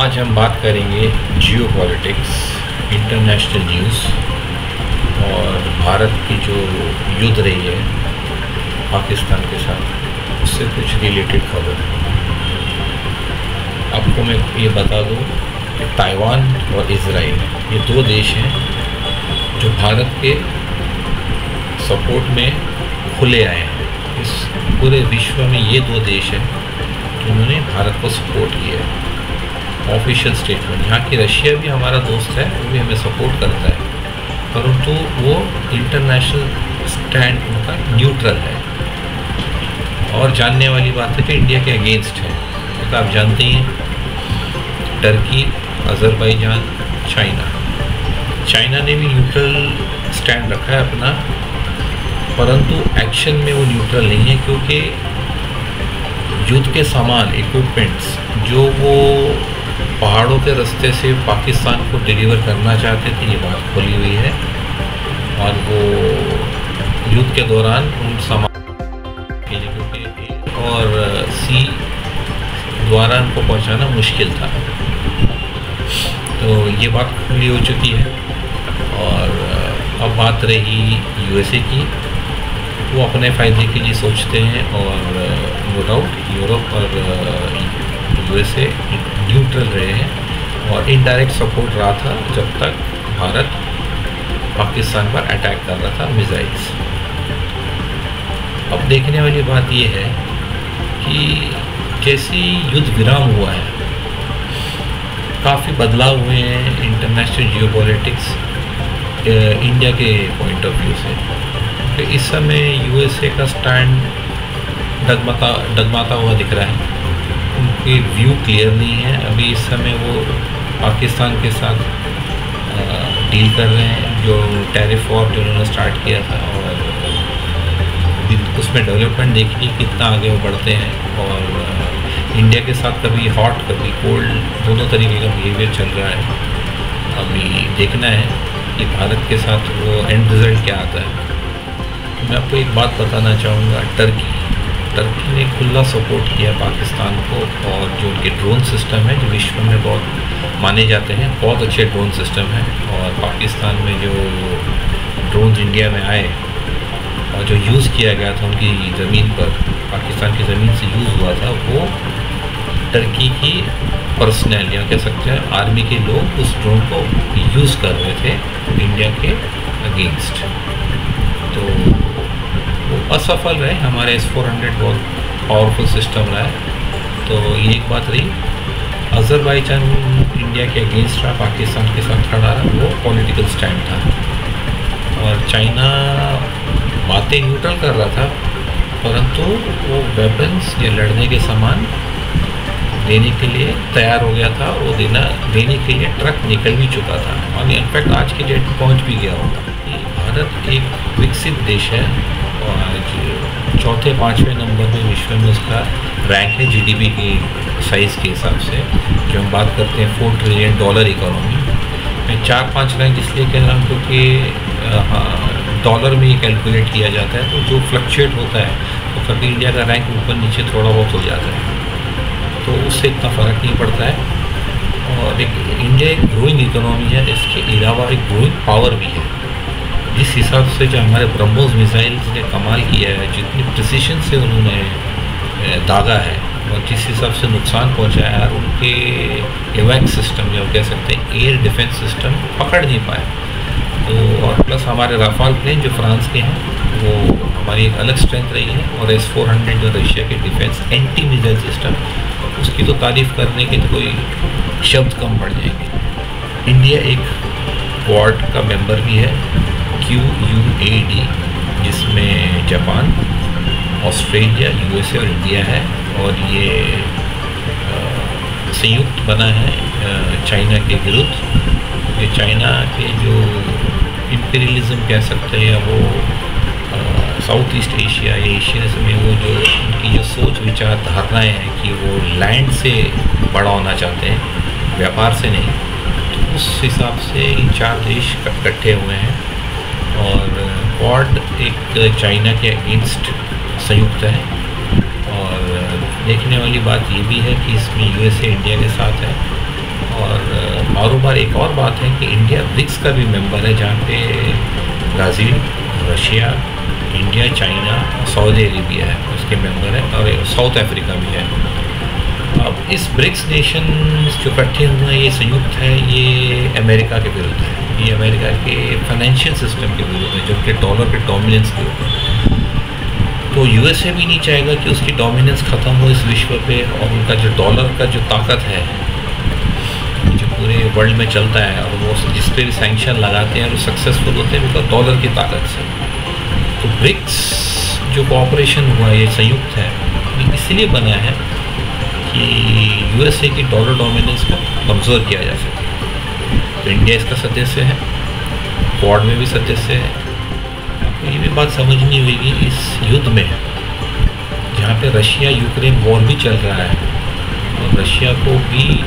आज हम बात करेंगे जियो पॉलिटिक्स, इंटरनेशनल न्यूज़ और भारत की जो युद्ध रही है पाकिस्तान के साथ, उससे कुछ रिलेटेड खबर है। आपको मैं ये बता दूं कि ताइवान और इजराइल ये दो देश हैं जो भारत के सपोर्ट में खुले आए हैं। इस पूरे विश्व में ये दो देश हैं जिन्होंने भारत को सपोर्ट किया है। ऑफिशियल स्टेटमेंट, यहाँ की रशिया भी हमारा दोस्त है, वो भी हमें सपोर्ट करता है, परंतु वो इंटरनेशनल स्टैंड उनका न्यूट्रल है। और जानने वाली बात है कि इंडिया के अगेंस्ट है, तो आप जानते ही हैं टर्की, अज़रबैजान, चाइना ने भी न्यूट्रल स्टैंड रखा है अपना, परंतु एक्शन में वो न्यूट्रल नहीं है, क्योंकि युद्ध के सामान इक्विपमेंट्स जो वो पहाड़ों के रास्ते से पाकिस्तान को डिलीवर करना चाहते थे, ये बात खुली हुई है। और वो युद्ध के दौरान उन सामान क्योंकि और सी द्वारा उनको पहुंचाना मुश्किल था, तो ये बात खुली हो चुकी है। और अब बात रही यूएसए की, वो अपने फ़ायदे के लिए सोचते हैं और नो डाउट यूरोप और यूएसए न्यूट्रल रहे हैं और इनडायरेक्ट सपोर्ट रहा था जब तक भारत पाकिस्तान पर अटैक कर रहा था मिसाइल्स। अब देखने वाली बात यह है कि जैसे युद्ध विराम हुआ है, काफ़ी बदलाव हुए हैं इंटरनेशनल जियोपॉलिटिक्स इंडिया के पॉइंट ऑफ व्यू से। तो इस समय यूएसए का स्टैंड डगमगाता हुआ दिख रहा है, उनके व्यू क्लियर नहीं है। अभी इस समय वो पाकिस्तान के साथ डील कर रहे हैं, जो टैरिफ वॉर जो उन्होंने स्टार्ट किया था, और उसमें डेवलपमेंट देखिए कितना आगे वो बढ़ते हैं। और इंडिया के साथ कभी हॉट कभी कोल्ड दोनों तरीके का बिहेवियर चल रहा है। अभी देखना है कि भारत के साथ वो एंड रिज़ल्ट क्या आता है। मैं आपको एक बात बताना चाहूँगा, टर्की ने खुला सपोर्ट किया पाकिस्तान को, और जो उनके ड्रोन सिस्टम है जो विश्व में बहुत माने जाते हैं, बहुत अच्छे ड्रोन सिस्टम हैं। और पाकिस्तान में जो ड्रोन इंडिया में आए और जो यूज़ किया गया था उनकी ज़मीन पर, पाकिस्तान की ज़मीन से यूज़ हुआ था, वो टर्की की पर्सनल या कह सकते हैं आर्मी के लोग उस ड्रोन को यूज़ कर रहे थे इंडिया के अगेंस्ट। तो वो असफल रहे। हमारे S-400 बहुत पावरफुल सिस्टम रहा है। तो ये एक बात रही। अज़रबैजान इंडिया के अगेंस्ट रहा, पाकिस्तान के साथ खड़ा रहा, वो पॉलिटिकल स्टैंड था। और चाइना बातें न्यूट्रल कर रहा था, परंतु वो वेपन्स या लड़ने के सामान देने के लिए तैयार हो गया था। वो देने के लिए ट्रक निकल भी चुका था, और इनफैक्ट आज की डेट में पहुँच भी गया होगा। भारत एक विकसित देश है और आज चौथे पाँचवें नंबर में विश्व में उसका रैंक है जीडीपी की साइज़ के हिसाब से। जो हम बात करते हैं $4 ट्रिलियन इकोनॉमी में, 4-5 रैंक इसलिए कह रहा हूँ क्योंकि डॉलर में ही कैलकुलेट किया जाता है, तो जो फ्लक्चुएट होता है तो कभी इंडिया का रैंक ऊपर नीचे थोड़ा बहुत हो जाता है, तो उससे इतना फ़र्क नहीं पड़ता है। और एक इंडिया एक ग्रोइंग इकोनॉमी है, इसके अलावा एक ग्रोइंग पावर भी है। जिस हिसाब से जो हमारे ब्रह्मोस मिसाइल्स ने कमाल किया है, जितनी प्रिसीशन से उन्होंने दागा है और जिस हिसाब से नुकसान पहुंचाया है, और उनके एवैक सिस्टम या कह सकते हैं एयर डिफेंस सिस्टम पकड़ नहीं पाए। तो और प्लस हमारे राफाल प्लेन जो फ्रांस के हैं, वो हमारी एक अलग स्ट्रेंथ रही है। और S-400 जो रशिया के डिफेंस एंटी मिसाइल सिस्टम, उसकी तो तारीफ़ करने के तो कोई शब्द कम पड़ जाएंगे। इंडिया एक क्वाड का मेंबर भी है, QUAD, जिसमें जापान, ऑस्ट्रेलिया, यूएसए और इंडिया है। और ये संयुक्त बना है चाइना के विरुद्ध। ये चाइना के जो इम्पीरियलिज्म कह सकते हैं, या वो साउथ ईस्ट एशिया या एशिया में वो जो उनकी जो सोच विचार धारणाएँ हैं कि वो लैंड से बड़ा होना चाहते हैं, व्यापार से नहीं, तो उस हिसाब से इन 4 देश इकट्ठे हुए हैं। और क्वाड एक चाइना के अगेंस्ट संयुक्त है। और देखने वाली बात ये भी है कि इसमें यूएसए इंडिया के साथ है और बारोबार एक और बात है कि इंडिया ब्रिक्स का भी मेंबर है, जहाँ पे Brazil, Russia, India, China, Saudi Arabia है उसके मेंबर है, और साउथ अफ्रीका भी है। अब इस ब्रिक्स नेशन जो इकट्ठे हुए हैं, ये संयुक्त है, ये अमेरिका के विरुद्ध है, ये अमेरिका के फाइनेंशियल सिस्टम के विरुद्ध है, जो कि डॉलर के डोमिनेंस के ऊपर। तो यूएसए भी नहीं चाहेगा कि उसकी डोमिनेंस ख़त्म हो इस विश्व पे, और उनका जो डॉलर का जो ताकत है जो पूरे वर्ल्ड में चलता है, और वो जिस पे भी सैंक्शन लगाते हैं वो सक्सेसफुल होते हैं बिकॉज डॉलर की ताकत से। तो ब्रिक्स जो कोऑपरेशन हुआ, ये संयुक्त है, ये इसलिए बना है कि यूएसए की डॉलर डोमिनेंस को कमज़ोर किया जा सके। तो इंडिया इसका सदस्य है, क्वाड में भी सदस्य है। आपको ये भी बात समझनी होगी, इस युद्ध में जहाँ पे रशिया यूक्रेन वॉर भी चल रहा है, और रशिया को भी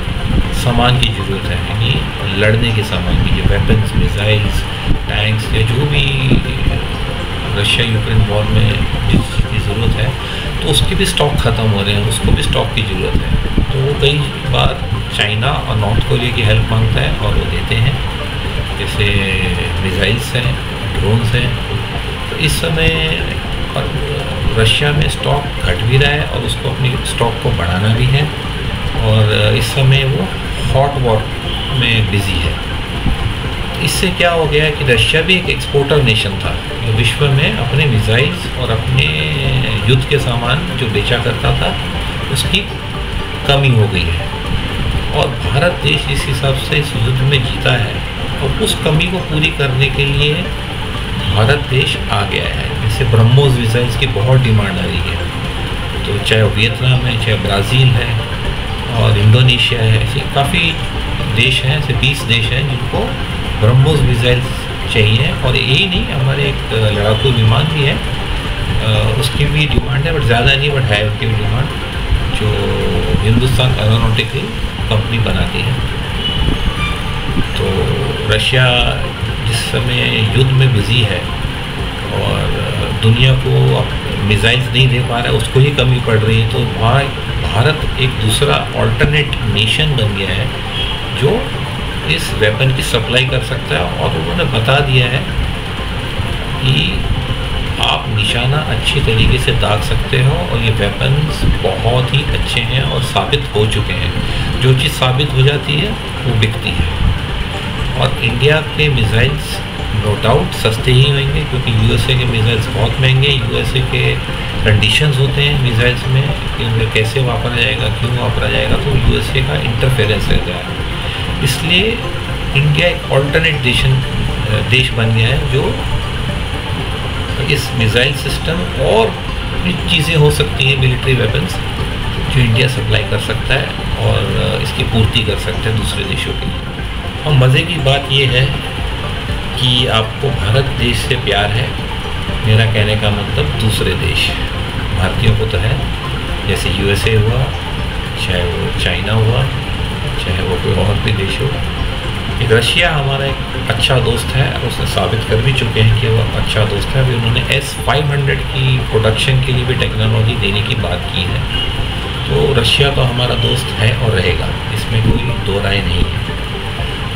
सामान की ज़रूरत है, यानी लड़ने के सामान की, जो वेपन्स, मिसाइल्स, टैंक्स, या जो भी रशिया यूक्रेन वॉर में जिस चीज़ की ज़रूरत है, तो उसके भी स्टॉक ख़त्म हो रहे हैं, उसको भी स्टॉक की ज़रूरत है। तो वो कई बार चाइना और नॉर्थ कोरिया की हेल्प मांगता है, और वो देते हैं, जैसे मिसाइल्स हैं, ड्रोन्स हैं। तो इस समय रशिया में स्टॉक घट भी रहा है, और उसको अपनी स्टॉक को बढ़ाना भी है, और इस समय वो हॉट वॉर में बिज़ी है। इससे क्या हो गया कि रशिया भी एक एक्सपोर्टर नेशन था, जो विश्व में अपने मिसाइल्स और अपने युद्ध के सामान जो बेचा करता था, उसकी कमी हो गई है। और भारत देश जिस हिसाब से इस युद्ध में जीता है, और उस कमी को पूरी करने के लिए भारत देश आ गया है। जैसे ब्रह्मोस मिसाइल्स की बहुत डिमांड आ रही है, तो चाहे वियतनाम है, चाहे ब्राज़ील है, और इंडोनेशिया है, ऐसे काफ़ी देश हैं, ऐसे 20 देश हैं जिनको ब्रह्मोस मिसाइल्स चाहिए। और यही नहीं, हमारे एक लड़ाकू विमान भी है, उसकी भी डिमांड है, बट ज़्यादा नहीं, बट है उसकी भी डिमांड, जो हिंदुस्तान एरोनॉटिकल कंपनी बनाती है। तो रशिया जिस समय युद्ध में बिज़ी है और दुनिया को मिसाइल्स नहीं दे पा रहा है, उसको ही कमी पड़ रही है, तो वहाँ भारत एक दूसरा ऑल्टरनेट नेशन बन गया है जो इस वेपन की सप्लाई कर सकता है। और उन्होंने बता दिया है कि आप निशाना अच्छी तरीके से दाग सकते हो, और ये वेपन्स बहुत ही अच्छे हैं और साबित हो चुके हैं। जो चीज़ साबित हो जाती है वो बिकती है। और इंडिया के मिसाइल्स नो डाउट सस्ते ही होंगे, क्योंकि यूएसए के मिसाइल्स बहुत महंगे, यूएसए के कंडीशंस होते हैं मिसाइल्स में कि उन्हें कैसे वापरा जाएगा, क्यों वापरा जाएगा, तो यूएसए का इंटरफेरेंस रहता है। इसलिए इंडिया एक ऑल्टरनेट देश बन गया है, जो इस मिसाइल सिस्टम और चीज़ें हो सकती हैं, मिलिट्री वेपन्स, जो इंडिया सप्लाई कर सकता है और इसकी पूर्ति कर सकता है दूसरे देशों के लिए। और मज़े की बात यह है कि आपको भारत देश से प्यार है, मेरा कहने का मतलब दूसरे देश भारतीयों को तो है, जैसे यूएसए हुआ, चाहे वो चाइना हुआ, चाहे वो कोई और भी देश हो। एक रशिया हमारा एक अच्छा दोस्त है, और उसने साबित कर भी चुके हैं कि वो अच्छा दोस्त है। अभी उन्होंने S-500 की प्रोडक्शन के लिए भी टेक्नोलॉजी देने की बात की है। तो रशिया तो हमारा दोस्त है और रहेगा, इसमें कोई दो राय नहीं है।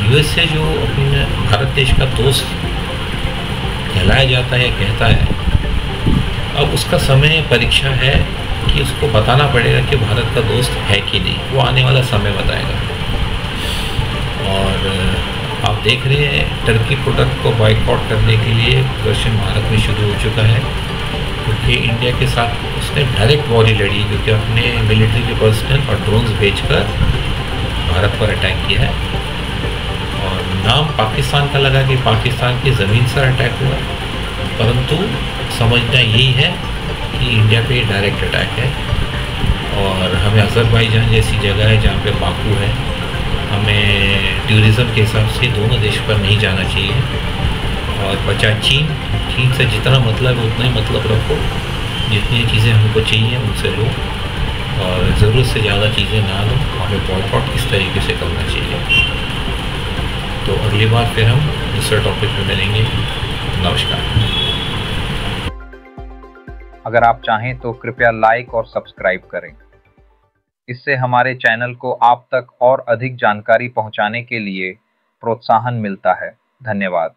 यूएसए जो अपने भारत देश का दोस्त कहलाया जाता है, कहता है, अब उसका समय परीक्षा है कि उसको बताना पड़ेगा कि भारत का दोस्त है कि नहीं, वो आने वाला समय बताएगा। और आप देख रहे हैं टर्की प्रोडक्ट को बॉयकॉट करने के लिए प्रदर्शन भारत में शुरू हो चुका है, क्योंकि इंडिया के साथ उसने डायरेक्ट वॉर ही लड़ी, क्योंकि अपने मिलिट्री के पर्सनल और ड्रोन्स भेजकर भारत पर अटैक किया है। और नाम पाकिस्तान का लगा कि पाकिस्तान की ज़मीन से अटैक हुआ, परंतु समझना यही है कि इंडिया पे डायरेक्ट अटैक है। और हमें अज़रबैजान जैसी जगह है जहाँ पे बाकू है, हमें टूरिज़्म के हिसाब से दोनों देश पर नहीं जाना चाहिए। और बचा चीन से जितना मतलब है उतना ही मतलब रखो, जितनी चीज़ें हमको चाहिए उनसे लो, और ज़रूरत से ज़्यादा चीज़ें ना लो। हमें बॉयकॉट इस तरीके से करना चाहिए। तो अगली बार फिर हम दूसरे टॉपिक पे मिलेंगे। नमस्कार। अगर आप चाहें तो कृपया लाइक और सब्सक्राइब करें। इससे हमारे चैनल को आप तक और अधिक जानकारी पहुंचाने के लिए प्रोत्साहन मिलता है। धन्यवाद।